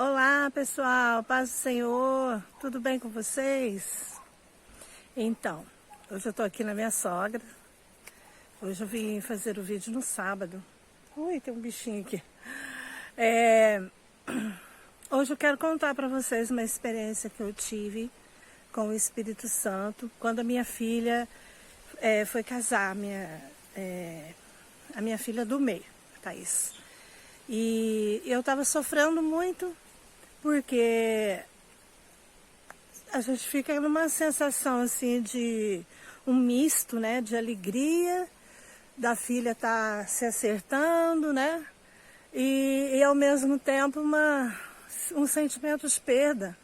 Olá pessoal, paz do Senhor, tudo bem com vocês? Então, hoje eu tô aqui na minha sogra. Hoje eu vim fazer o vídeo no sábado. Ui, tem um bichinho aqui. Hoje eu quero contar para vocês uma experiência que eu tive com o Espírito Santo quando a minha filha foi casar, a minha filha do meio, Thaís. E eu estava sofrendo muito porque a gente fica numa sensação assim de um misto, né, de alegria da filha estar se acertando, né, e ao mesmo tempo um sentimento de perda,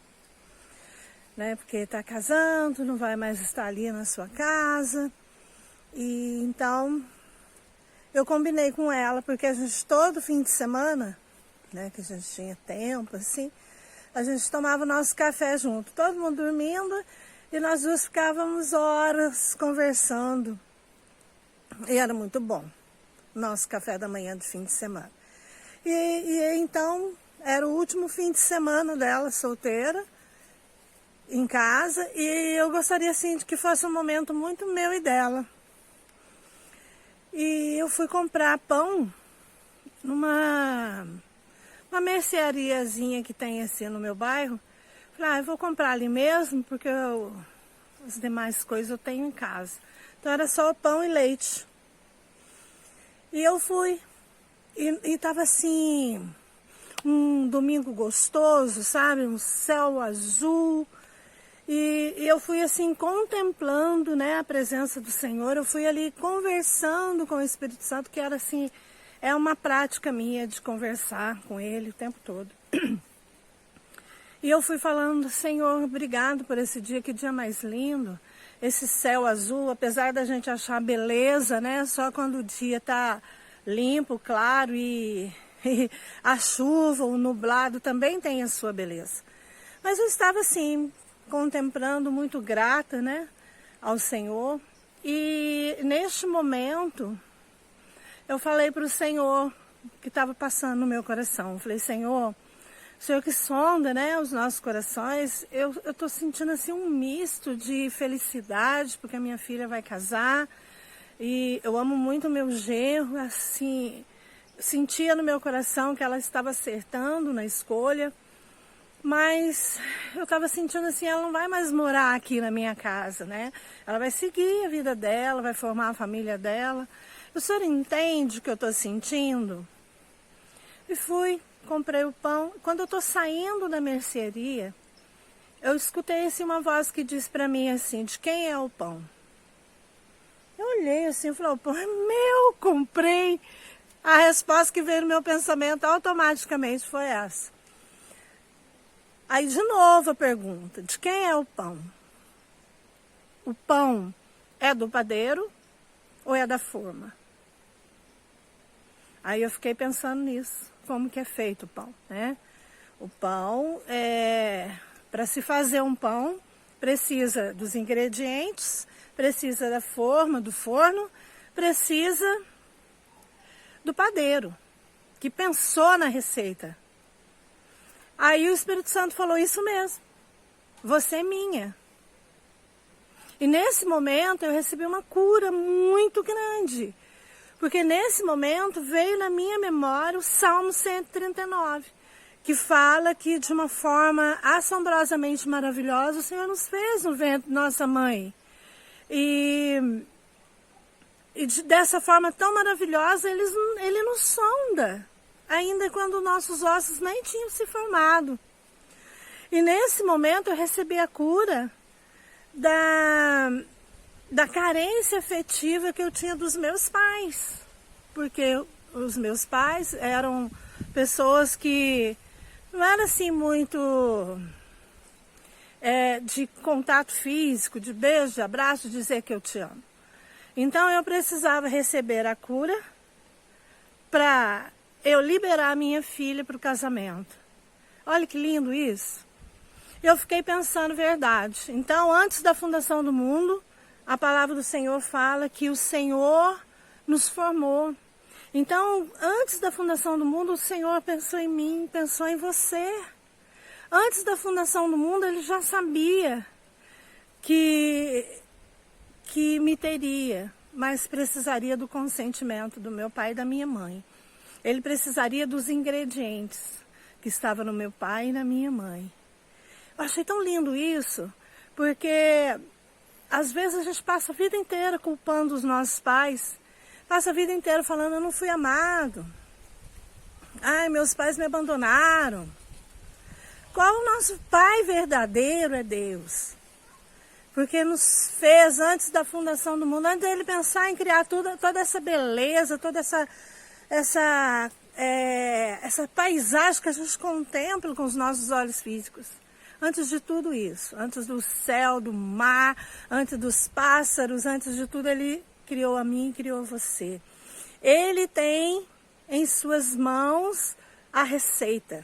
né, porque está casando, não vai mais estar ali na sua casa. E então eu combinei com ela, porque a gente todo fim de semana, né, que a gente tinha tempo assim, a gente tomava o nosso café junto, todo mundo dormindo, e nós duas ficávamos horas conversando. E era muito bom, nosso café da manhã de fim de semana. E então, era o último fim de semana dela, solteira, em casa, e eu gostaria assim de que fosse um momento muito meu e dela. E eu fui comprar pão numa merceariazinha que tem assim no meu bairro. Falei, eu vou comprar ali mesmo, porque as demais coisas eu tenho em casa. Então era só pão e leite. E eu fui. E tava assim, um domingo gostoso, sabe? Um céu azul. E eu fui assim contemplando, né, a presença do Senhor. Eu fui ali conversando com o Espírito Santo, que era assim, é uma prática minha de conversar com Ele o tempo todo. E eu fui falando, Senhor, obrigado por esse dia, que dia mais lindo. Esse céu azul, apesar da gente achar beleza, né, só quando o dia tá limpo, claro, e a chuva, o nublado também tem a sua beleza. Mas eu estava assim, contemplando, muito grata, né, ao Senhor. E neste momento eu falei para o Senhor que estava passando no meu coração. Eu falei, Senhor, o Senhor que sonda, né, os nossos corações, eu estou sentindo assim um misto de felicidade, porque a minha filha vai casar, e eu amo muito meu genro, assim, sentia no meu coração que ela estava acertando na escolha. Mas eu estava sentindo assim, ela não vai mais morar aqui na minha casa, né? Ela vai seguir a vida dela, vai formar a família dela. O senhor entende o que eu estou sentindo? E fui, comprei o pão. Quando eu estou saindo da mercearia, eu escutei assim, uma voz que disse para mim assim, de quem é o pão? Eu olhei assim, falei, o pão é meu, comprei. A resposta que veio no meu pensamento automaticamente foi essa. Aí de novo a pergunta, de quem é o pão? O pão é do padeiro ou é da forma? Aí eu fiquei pensando nisso, como que é feito o pão, né? O pão, para se fazer um pão, precisa dos ingredientes, precisa da forma, do forno, precisa do padeiro, que pensou na receita. Aí o Espírito Santo falou, isso mesmo, você é minha. E nesse momento eu recebi uma cura muito grande, porque nesse momento veio na minha memória o Salmo 139, que fala que de uma forma assombrosamente maravilhosa o Senhor nos fez no ventre de nossa mãe. E dessa forma tão maravilhosa ele nos sonda, ainda quando nossos ossos nem tinham se formado. E nesse momento eu recebi a cura da carência afetiva que eu tinha dos meus pais. Porque os meus pais eram pessoas que não eram assim muito de contato físico, de beijo, de abraço, de dizer que eu te amo. Então eu precisava receber a cura para eu liberar a minha filha para o casamento. Olha que lindo isso. Eu fiquei pensando, verdade. Então, antes da fundação do mundo, a palavra do Senhor fala que o Senhor nos formou. Então, antes da fundação do mundo, o Senhor pensou em mim, pensou em você. Antes da fundação do mundo, ele já sabia que me teria, mas precisaria do consentimento do meu pai e da minha mãe. Ele precisaria dos ingredientes que estavam no meu pai e na minha mãe. Eu achei tão lindo isso, porque às vezes a gente passa a vida inteira culpando os nossos pais, passa a vida inteira falando, eu não fui amado, ai, meus pais me abandonaram. Qual o nosso pai verdadeiro é Deus? Porque nos fez antes da fundação do mundo, antes dele pensar em criar toda essa beleza, toda essa paisagem que a gente contempla com os nossos olhos físicos. Antes de tudo isso, antes do céu, do mar, antes dos pássaros, antes de tudo, ele criou a mim, criou você. Ele tem em suas mãos a receita.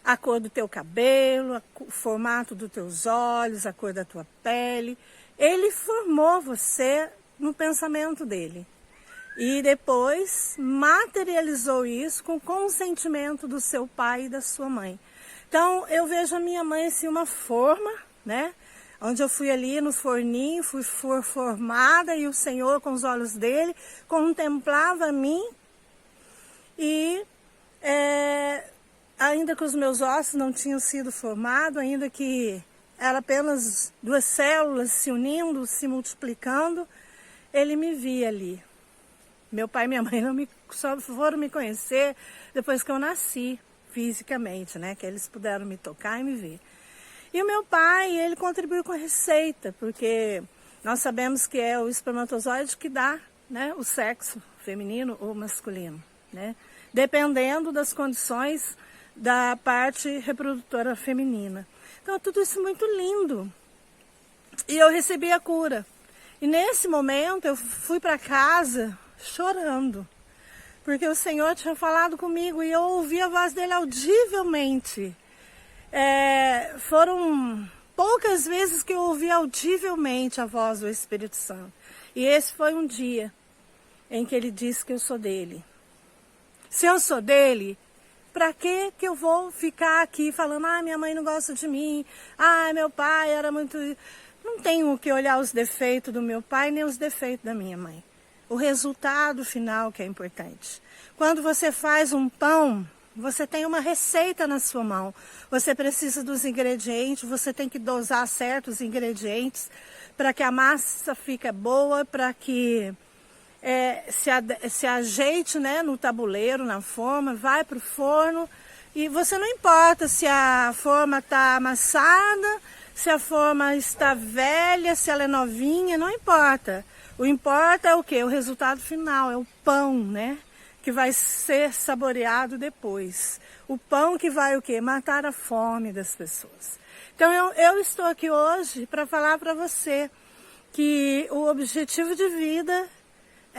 A cor do teu cabelo, o formato dos teus olhos, a cor da tua pele. Ele formou você no pensamento dele. E depois materializou isso com o consentimento do seu pai e da sua mãe. Então, eu vejo a minha mãe assim, uma forma, né? Onde eu fui ali no forninho, fui formada e o Senhor, com os olhos dele, contemplava a mim e... ainda que os meus ossos não tinham sido formados, ainda que eram apenas 2 células se unindo, se multiplicando, ele me via ali. Meu pai e minha mãe só foram me conhecer depois que eu nasci, fisicamente, né? Que eles puderam me tocar e me ver. E o meu pai, ele contribuiu com a receita, porque nós sabemos que é o espermatozoide que dá, né, o sexo feminino ou masculino, né? Dependendo das condições da parte reprodutora feminina. Então, tudo isso muito lindo. E eu recebi a cura. E nesse momento, eu fui para casa chorando. Porque o Senhor tinha falado comigo e eu ouvi a voz dele audivelmente. Foram poucas vezes que eu ouvi audivelmente a voz do Espírito Santo. E esse foi um dia em que ele disse que eu sou dele. Se eu sou dele... Para que eu vou ficar aqui falando, minha mãe não gosta de mim, meu pai era muito... Não tenho que olhar os defeitos do meu pai, nem os defeitos da minha mãe. O resultado final que é importante. Quando você faz um pão, você tem uma receita na sua mão. Você precisa dos ingredientes, você tem que dosar certos ingredientes para que a massa fique boa, para que... se ajeite, né, no tabuleiro, na forma, vai para o forno e você não importa se a forma está amassada, se a forma está velha, se ela é novinha, não importa. O importa é o quê? O resultado final, é o pão, né, que vai ser saboreado depois. O pão que vai o quê? Matar a fome das pessoas. Então eu estou aqui hoje para falar para você que o objetivo de vida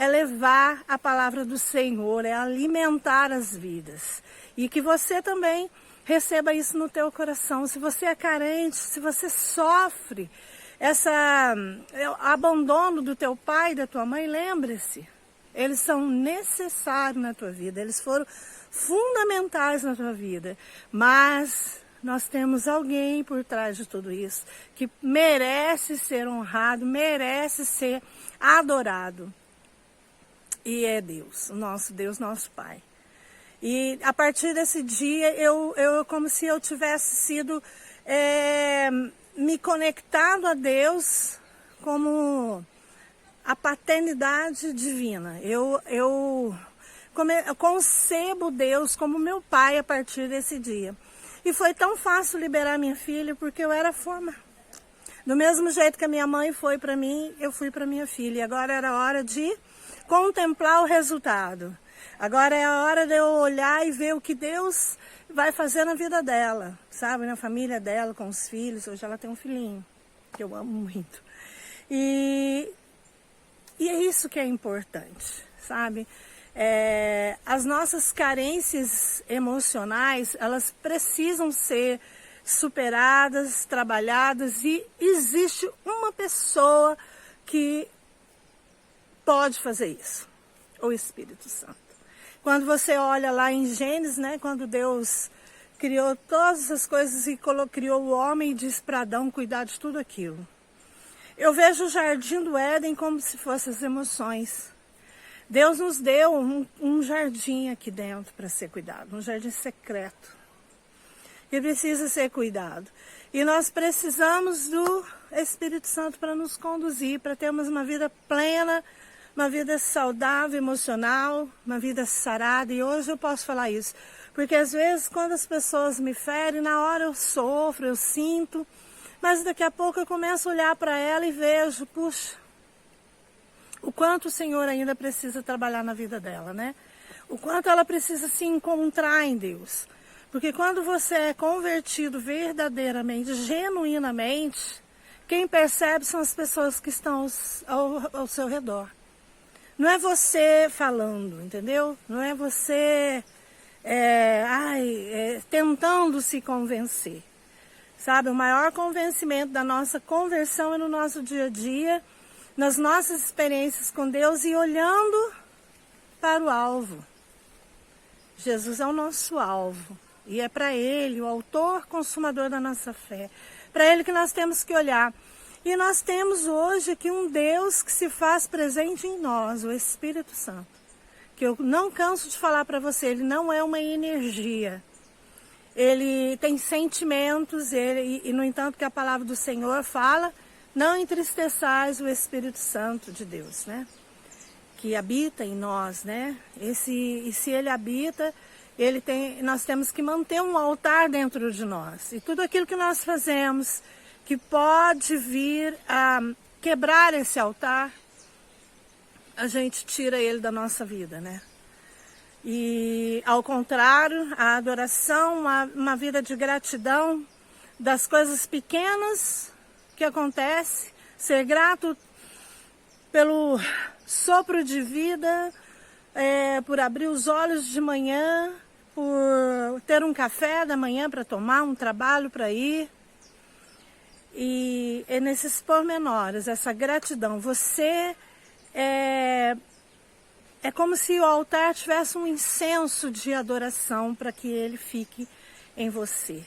é levar a palavra do Senhor, é alimentar as vidas. E que você também receba isso no teu coração. Se você é carente, se você sofre esse abandono do teu pai e da tua mãe, lembre-se, eles são necessários na tua vida, eles foram fundamentais na tua vida. Mas nós temos alguém por trás de tudo isso que merece ser honrado, merece ser adorado. E é Deus, o nosso Deus, nosso Pai. E a partir desse dia, eu como se eu tivesse sido me conectado a Deus como a paternidade divina. Eu concebo Deus como meu pai a partir desse dia. E foi tão fácil liberar minha filha, porque eu era forma. Do mesmo jeito que a minha mãe foi para mim, eu fui para minha filha. E agora era hora de contemplar o resultado. Agora é a hora de eu olhar e ver o que Deus vai fazer na vida dela, sabe? Na família dela, com os filhos. Hoje ela tem um filhinho, que eu amo muito. E é isso que é importante, sabe? As nossas carências emocionais, elas precisam ser superadas, trabalhadas, e existe uma pessoa que pode fazer isso, o Espírito Santo. Quando você olha lá em Gênesis, né, quando Deus criou todas essas coisas e criou o homem e disse para Adão cuidar de tudo aquilo. Eu vejo o jardim do Éden como se fossem as emoções. Deus nos deu um jardim aqui dentro para ser cuidado, um jardim secreto, que precisa ser cuidado. E nós precisamos do Espírito Santo para nos conduzir, para termos uma vida plena, uma vida saudável, emocional, uma vida sarada. E hoje eu posso falar isso, porque às vezes quando as pessoas me ferem, na hora eu sofro, eu sinto, mas daqui a pouco eu começo a olhar para ela e vejo, puxa, o quanto o Senhor ainda precisa trabalhar na vida dela, né? O quanto ela precisa se encontrar em Deus. Porque quando você é convertido verdadeiramente, genuinamente, quem percebe são as pessoas que estão ao seu redor. Não é você falando, entendeu? Não é você tentando se convencer. Sabe, o maior convencimento da nossa conversão é no nosso dia a dia, nas nossas experiências com Deus e olhando para o alvo. Jesus é o nosso alvo. E é para Ele, o autor, consumador da nossa fé. Para Ele que nós temos que olhar. E nós temos hoje aqui um Deus que se faz presente em nós, o Espírito Santo. Que eu não canso de falar para você, Ele não é uma energia. Ele tem sentimentos, e no entanto que a palavra do Senhor fala, não entristeçais o Espírito Santo de Deus, né? Que habita em nós, né? E se Ele habita, nós temos que manter um altar dentro de nós. E tudo aquilo que nós fazemos, que pode vir a quebrar esse altar, a gente tira ele da nossa vida, né? E, ao contrário, a adoração, uma vida de gratidão das coisas pequenas que acontecem, ser grato pelo sopro de vida, por abrir os olhos de manhã, por ter um café da manhã para tomar, um trabalho para ir. E é nesses pormenores, essa gratidão. Você é como se o altar tivesse um incenso de adoração para que ele fique em você.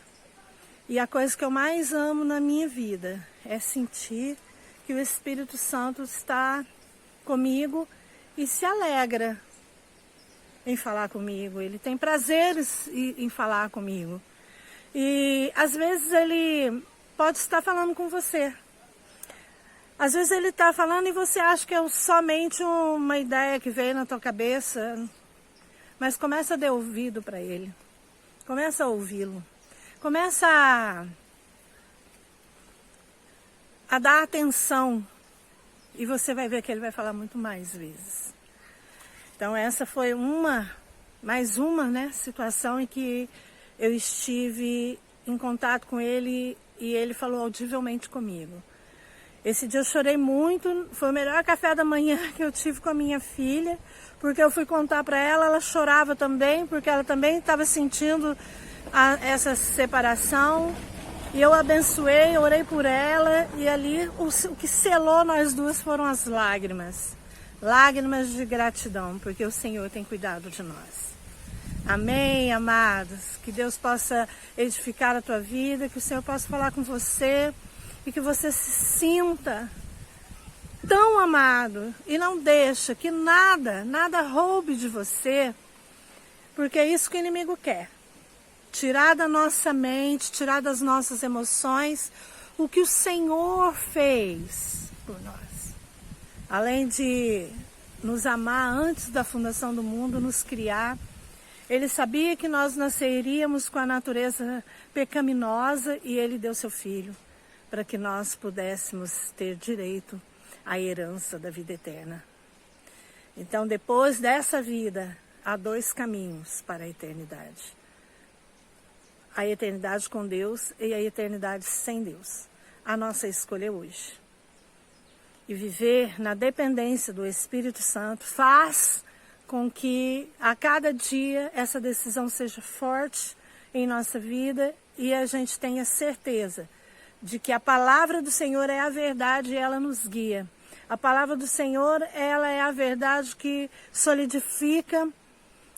E a coisa que eu mais amo na minha vida é sentir que o Espírito Santo está comigo e se alegra em falar comigo. Ele tem prazeres em falar comigo. E às vezes ele pode estar falando com você. Às vezes ele está falando e você acha que é somente uma ideia que veio na tua cabeça. Mas começa a dar ouvido para ele. Começa a ouvi-lo. Começa a dar atenção. E você vai ver que ele vai falar muito mais vezes. Então essa foi mais uma, né, situação em que eu estive em contato com ele e ele falou audivelmente comigo. Esse dia eu chorei muito, foi o melhor café da manhã que eu tive com a minha filha, porque eu fui contar para ela, ela chorava também, porque ela também estava sentindo essa separação. E eu abençoei, orei por ela e ali o que selou nós duas foram as lágrimas. Lágrimas de gratidão, porque o Senhor tem cuidado de nós. Amém, amados? Que Deus possa edificar a tua vida, que o Senhor possa falar com você e que você se sinta tão amado e não deixa que nada roube de você, porque é isso que o inimigo quer. Tirar da nossa mente, tirar das nossas emoções o que o Senhor fez por nós. Além de nos amar antes da fundação do mundo, nos criar, Ele sabia que nós nasceríamos com a natureza pecaminosa e Ele deu seu Filho para que nós pudéssemos ter direito à herança da vida eterna. Então, depois dessa vida, há dois caminhos para a eternidade. A eternidade com Deus e a eternidade sem Deus. A nossa escolha é hoje. E viver na dependência do Espírito Santo faz com que a cada dia essa decisão seja forte em nossa vida e a gente tenha certeza de que a palavra do Senhor é a verdade e ela nos guia. A palavra do Senhor, ela é a verdade que solidifica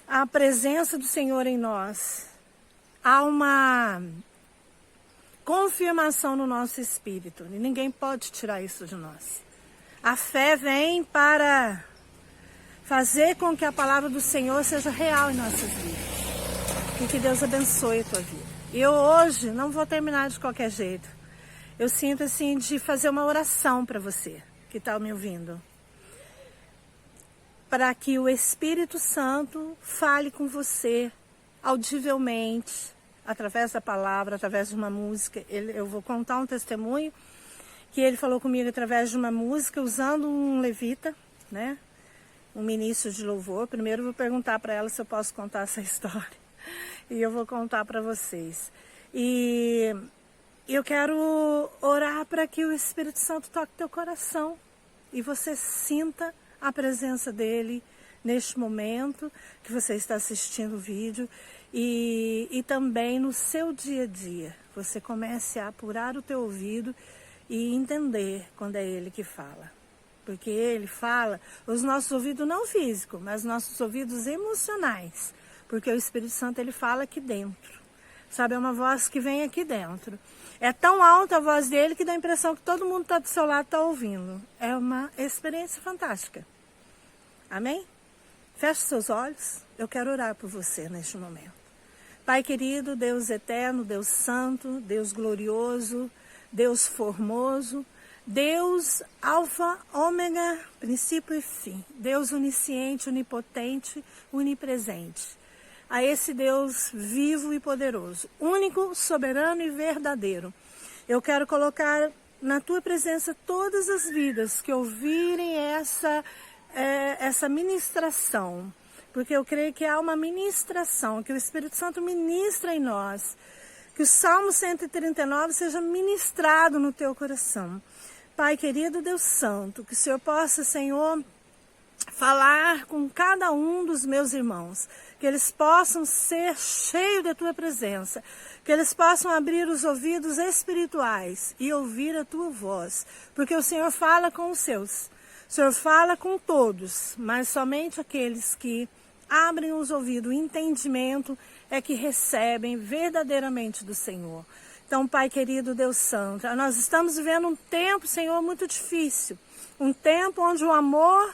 a presença do Senhor em nós. há uma confirmação no nosso espírito. E ninguém pode tirar isso de nós. A fé vem para fazer com que a palavra do Senhor seja real em nossas vidas. E que Deus abençoe a tua vida. Eu hoje não vou terminar de qualquer jeito. Eu sinto assim de fazer uma oração para você que está me ouvindo. Para que o Espírito Santo fale com você audivelmente, através da palavra, através de uma música. Eu vou contar um testemunho que ele falou comigo através de uma música, usando um levita, né? Um ministro de louvor. Primeiro eu vou perguntar para ela se eu posso contar essa história. E eu vou contar para vocês. E eu quero orar para que o Espírito Santo toque teu coração. E você sinta a presença dele neste momento que você está assistindo o vídeo. E também no seu dia a dia. Você comece a apurar o teu ouvido e entender quando é ele que fala. Porque ele fala, os nossos ouvidos não físicos, mas nossos ouvidos emocionais. Porque o Espírito Santo ele fala aqui dentro. Sabe, é uma voz que vem aqui dentro. É tão alta a voz dele que dá a impressão que todo mundo está do seu lado está ouvindo. É uma experiência fantástica. Amém? Feche seus olhos. Eu quero orar por você neste momento. Pai querido, Deus eterno, Deus santo, Deus glorioso, Deus formoso, Deus alfa, ômega, princípio e fim. Deus onisciente, onipotente, onipresente. A esse Deus vivo e poderoso, único, soberano e verdadeiro. Eu quero colocar na tua presença todas as vidas que ouvirem essa ministração. Porque eu creio que há uma ministração, que o Espírito Santo ministra em nós. Que o Salmo 139 seja ministrado no teu coração. Pai querido, Deus Santo, que o Senhor possa, Senhor, falar com cada um dos meus irmãos. Que eles possam ser cheios da tua presença. Que eles possam abrir os ouvidos espirituais e ouvir a tua voz. Porque o Senhor fala com os seus. O Senhor fala com todos, mas somente aqueles que abrem os ouvidos, o entendimento é que recebem verdadeiramente do Senhor. Então, Pai querido, Deus Santo, nós estamos vivendo um tempo, Senhor, muito difícil. Um tempo onde o amor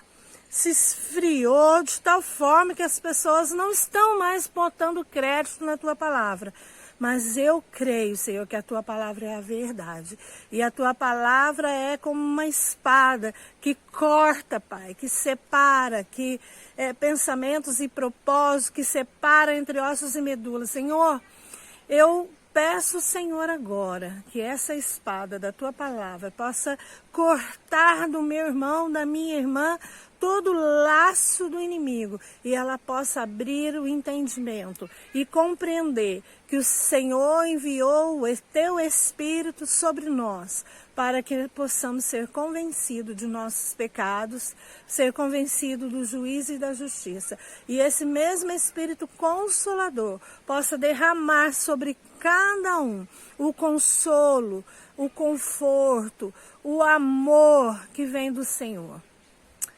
se esfriou de tal forma que as pessoas não estão mais botando crédito na Tua palavra. Mas eu creio, Senhor, que a Tua palavra é a verdade. E a Tua palavra é como uma espada que corta, Pai, que separa, que pensamentos e propósitos, que separa entre ossos e medulas. Senhor, eu peço, Senhor, agora, que essa espada da Tua palavra possa cortar do meu irmão, da minha irmã, todo laço do inimigo e ela possa abrir o entendimento e compreender que o Senhor enviou o Teu Espírito sobre nós para que possamos ser convencidos de nossos pecados, ser convencidos do juízo e da justiça. E esse mesmo Espírito Consolador possa derramar sobre cada um o consolo, o conforto, o amor que vem do Senhor.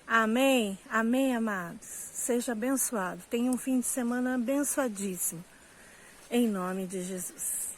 Amém? Amém, amados? Seja abençoado. Tenha um fim de semana abençoadíssimo. Em nome de Jesus.